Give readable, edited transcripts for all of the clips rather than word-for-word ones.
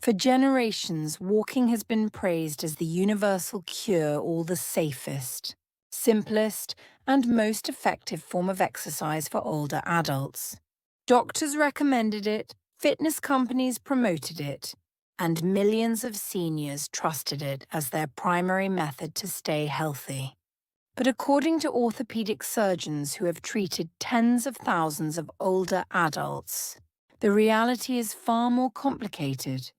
For generations, walking has been praised as the universal cure-all, the safest, simplest, and most effective form of exercise for older adults. Doctors recommended it, fitness companies promoted it, and millions of seniors trusted it as their primary method to stay healthy. But according to orthopedic surgeons who have treated tens of thousands of older adults, the reality is far more complicated.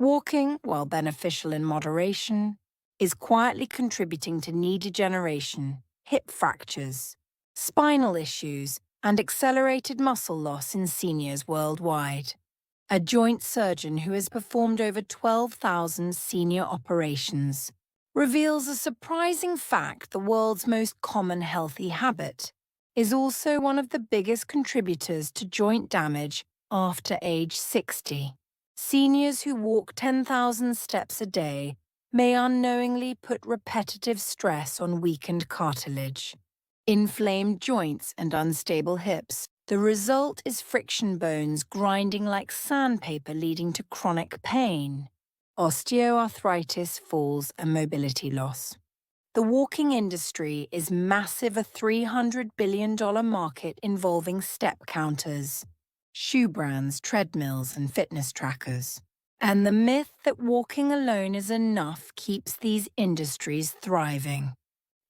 Walking, while beneficial in moderation, is quietly contributing to knee degeneration, hip fractures, spinal issues, and accelerated muscle loss in seniors worldwide. A joint surgeon who has performed over 12,000 senior operations reveals a surprising fact: the world's most common healthy habit is also one of the biggest contributors to joint damage after age 60. Seniors who walk 10,000 steps a day may unknowingly put repetitive stress on weakened cartilage, inflamed joints, and unstable hips. The result is friction bones grinding like sandpaper, leading to chronic pain, osteoarthritis, falls, and mobility loss. The walking industry is massive, a $300 billion market involving step counters, shoe brands, treadmills, and fitness trackers. And the myth that walking alone is enough keeps these industries thriving.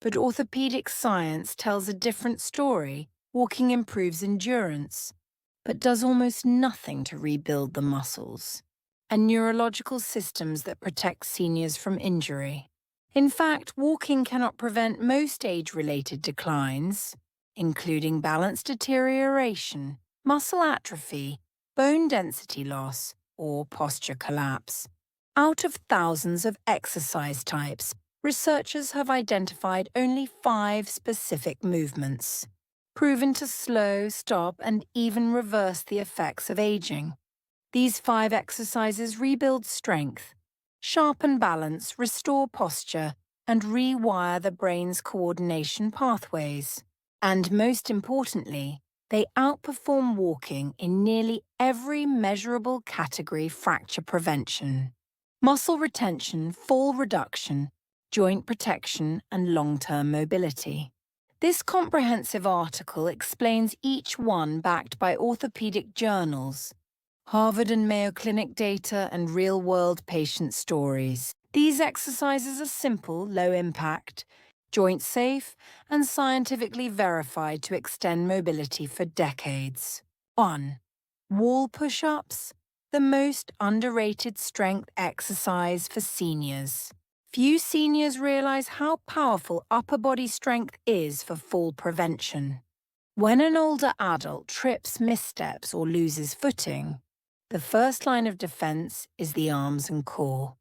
But orthopedic science tells a different story. Walking improves endurance, but does almost nothing to rebuild the muscles and neurological systems that protect seniors from injury. In fact, walking cannot prevent most age-related declines, including balance deterioration, muscle atrophy, bone density loss, or posture collapse. Out of thousands of exercise types, researchers have identified only 5 specific movements, proven to slow, stop, and even reverse the effects of aging. These 5 exercises rebuild strength, sharpen balance, restore posture, and rewire the brain's coordination pathways. And most importantly, they outperform walking in nearly every measurable category: fracture prevention, muscle retention, fall reduction, joint protection, and long-term mobility. This comprehensive article explains each one, backed by orthopedic journals, Harvard and Mayo Clinic data, and real-world patient stories. These exercises are simple, low-impact, joint-safe, and scientifically verified to extend mobility for decades. 1. Wall push-ups, the most underrated strength exercise for seniors. Few seniors realize how powerful upper body strength is for fall prevention. When an older adult trips, missteps, or loses footing, the first line of defense is the arms and core.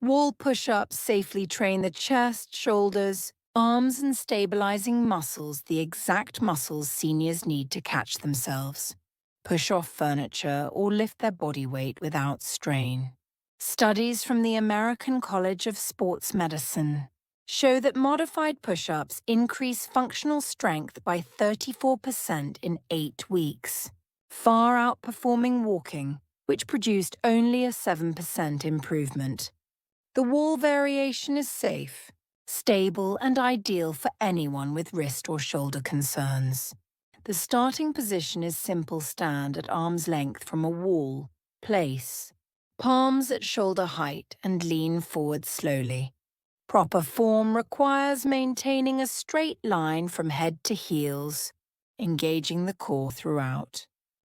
Wall push-ups safely train the chest, shoulders, arms, and stabilizing muscles, the exact muscles seniors need to catch themselves, push off furniture, or lift their body weight without strain. Studies from the American College of Sports Medicine show that modified push-ups increase functional strength by 34% in 8 weeks, far outperforming walking, which produced only a 7% improvement. The wall variation is safe, stable, and ideal for anyone with wrist or shoulder concerns. The starting position is simple: stand at arm's length from a wall, place palms at shoulder height, and lean forward slowly. Proper form requires maintaining a straight line from head to heels, engaging the core throughout.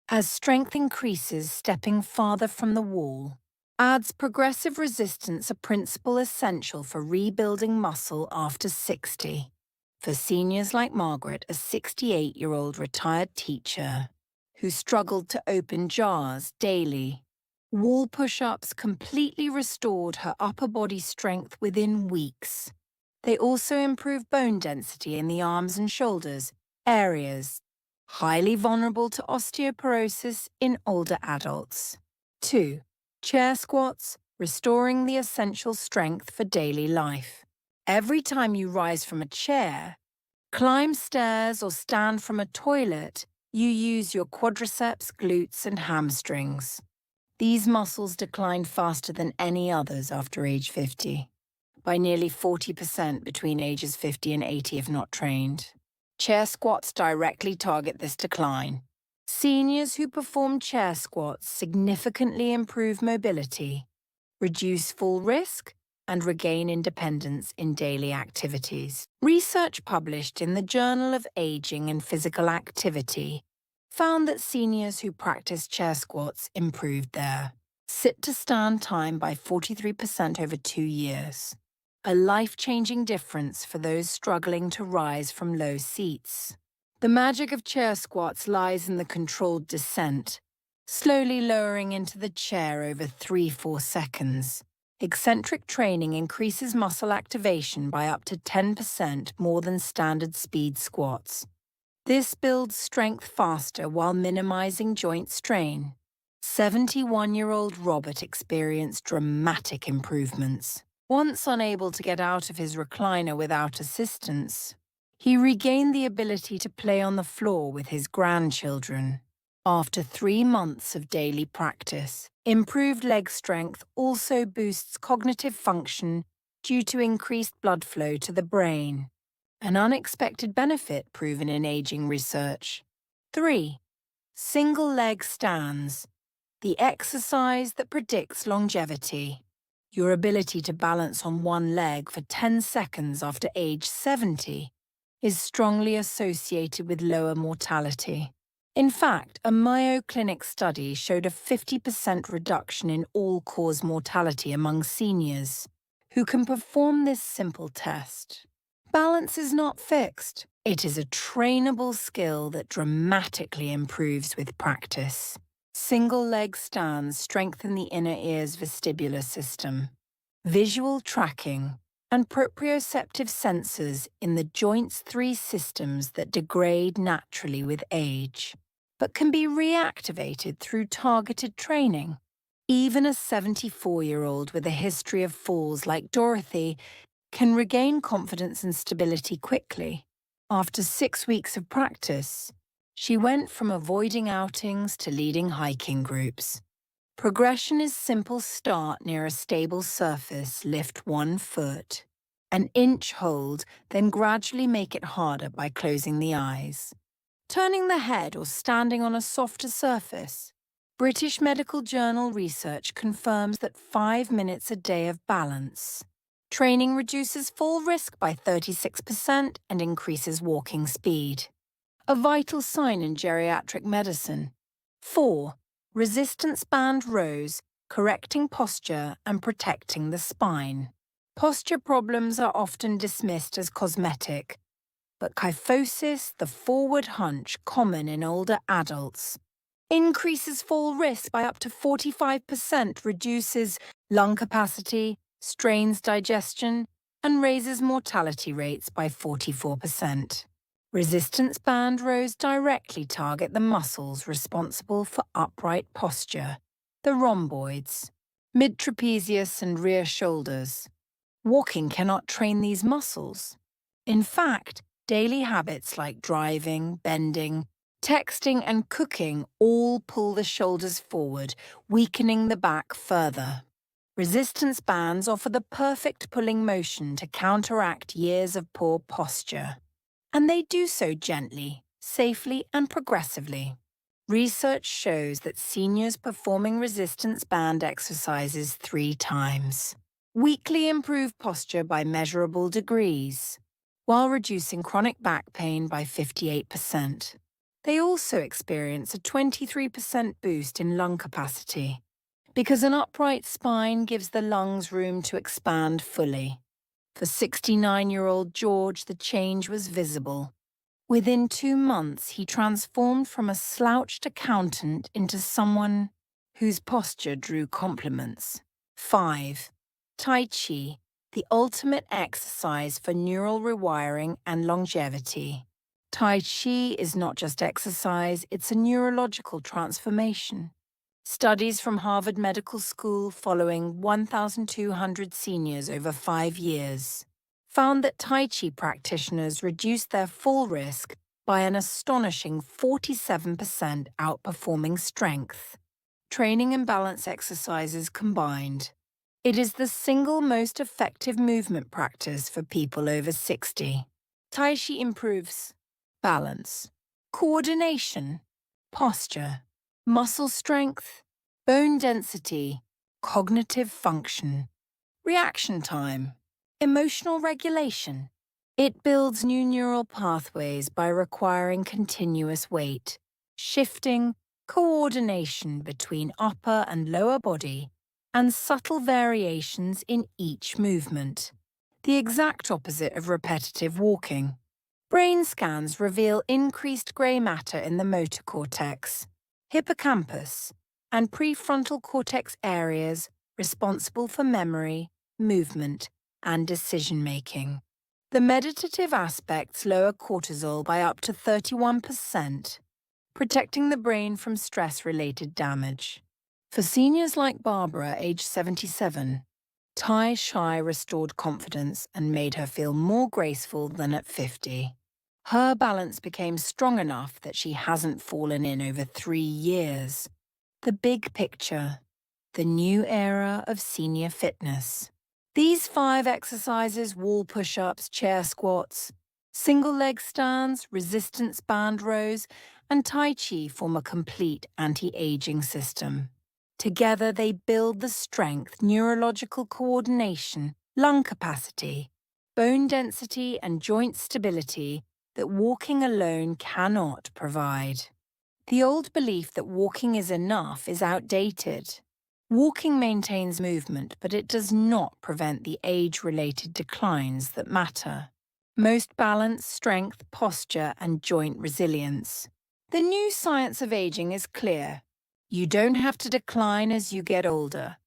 As strength increases, stepping farther from the wall adds progressive resistance, a principle essential for rebuilding muscle after 60. For seniors like Margaret, a 68-year-old retired teacher who struggled to open jars daily, wall push-ups completely restored her upper body strength within weeks. They also improve bone density in the arms and shoulders, areas highly vulnerable to osteoporosis in older adults. 2. Chair squats, restoring the essential strength for daily life. Every time you rise from a chair, climb stairs, or stand from a toilet, you use your quadriceps, glutes, and hamstrings. These muscles decline faster than any others after age 50, by nearly 40% between ages 50 and 80 if not trained. Chair squats directly target this decline. Seniors who perform chair squats significantly improve mobility, reduce fall risk, and regain independence in daily activities. Research published in the Journal of Aging and Physical Activity found that seniors who practiced chair squats improved their sit-to-stand time by 43% over 2 years, a life-changing difference for those struggling to rise from low seats. The magic of chair squats lies in the controlled descent, slowly lowering into the chair over 3-4 seconds. Eccentric training increases muscle activation by up to 10% more than standard speed squats. This builds strength faster while minimizing joint strain. 71-year-old Robert experienced dramatic improvements. Once unable to get out of his recliner without assistance, he regained the ability to play on the floor with his grandchildren. After 3 months of daily practice, improved leg strength also boosts cognitive function due to increased blood flow to the brain, an unexpected benefit proven in aging research. 3. Single leg stands, the exercise that predicts longevity. Your ability to balance on one leg for 10 seconds after age 70 is strongly associated with lower mortality. In fact, a Mayo Clinic study showed a 50% reduction in all-cause mortality among seniors who can perform this simple test. Balance is not fixed. It is a trainable skill that dramatically improves with practice. Single-leg stands strengthen the inner ear's vestibular system. Visual tracking and proprioceptive sensors in the joint's 3 systems that degrade naturally with age, but can be reactivated through targeted training. Even a 74-year-old with a history of falls like Dorothy can regain confidence and stability quickly. After 6 weeks of practice, she went from avoiding outings to leading hiking groups. Progression is simple: start near a stable surface, lift 1 foot. An inch hold, then gradually make it harder by closing the eyes. Turning the head or standing on a softer surface. British Medical Journal research confirms that 5 minutes a day of balance. Training reduces fall risk by 36% and increases walking speed. A vital sign in geriatric medicine. 4. Resistance band rows, correcting posture and protecting the spine. Posture problems are often dismissed as cosmetic, but kyphosis, the forward hunch common in older adults, increases fall risk by up to 45%, reduces lung capacity, strains digestion, and raises mortality rates by 44%. Resistance band rows directly target the muscles responsible for upright posture, the rhomboids, mid-trapezius and rear shoulders. Walking cannot train these muscles. In fact, daily habits like driving, bending, texting, and cooking all pull the shoulders forward, weakening the back further. Resistance bands offer the perfect pulling motion to counteract years of poor posture. And they do so gently, safely, and progressively. Research shows that seniors performing resistance band exercises 3 times weekly improve posture by measurable degrees, while reducing chronic back pain by 58%. They also experience a 23% boost in lung capacity, because an upright spine gives the lungs room to expand fully. For 69-year-old George, the change was visible. Within 2 months, he transformed from a slouched accountant into someone whose posture drew compliments. 5. Tai Chi, the ultimate exercise for neural rewiring and longevity. Tai Chi is not just exercise, it's a neurological transformation. Studies from Harvard Medical School following 1,200 seniors over 5 years found that Tai Chi practitioners reduced their fall risk by an astonishing 47%, outperforming strength. training and balance exercises combined. It is the single most effective movement practice for people over 60. Tai Chi improves balance, coordination, posture, muscle strength, bone density, cognitive function, reaction time, emotional regulation. It builds new neural pathways by requiring continuous weight, shifting, coordination between upper and lower body, and subtle variations in each movement. The exact opposite of repetitive walking. Brain scans reveal increased grey matter in the motor cortex, hippocampus, and prefrontal cortex areas responsible for memory, movement, and decision-making. The meditative aspects lower cortisol by up to 31%, protecting the brain from stress-related damage. For seniors like Barbara, age 77, Tai Chi restored confidence and made her feel more graceful than at 50. Her balance became strong enough that she hasn't fallen in over 3 years. The big picture, the new era of senior fitness. These 5 exercises, wall push-ups, chair squats, single leg stands, resistance band rows, and Tai Chi form a complete anti-aging system. Together they build the strength, neurological coordination, lung capacity, bone density, and joint stability that walking alone cannot provide. The old belief that walking is enough is outdated. Walking maintains movement, but it does not prevent the age-related declines that matter. Most balance, strength, posture, and joint resilience. The new science of aging is clear. You don't have to decline as you get older.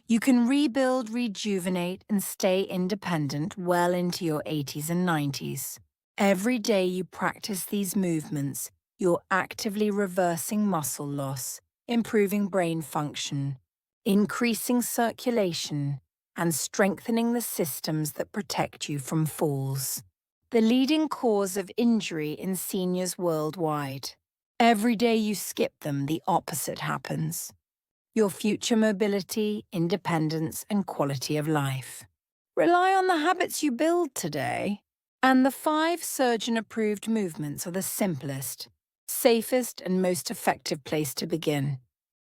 You can rebuild, rejuvenate, and stay independent well into your 80s and 90s. Every day you practice these movements, you're actively reversing muscle loss, improving brain function, increasing circulation, and strengthening the systems that protect you from falls. The leading cause of injury in seniors worldwide. Every day you skip them, the opposite happens. Your future mobility, independence, and quality of life. Rely on the habits you build today. And the 5 surgeon-approved movements are the simplest, safest, and most effective place to begin.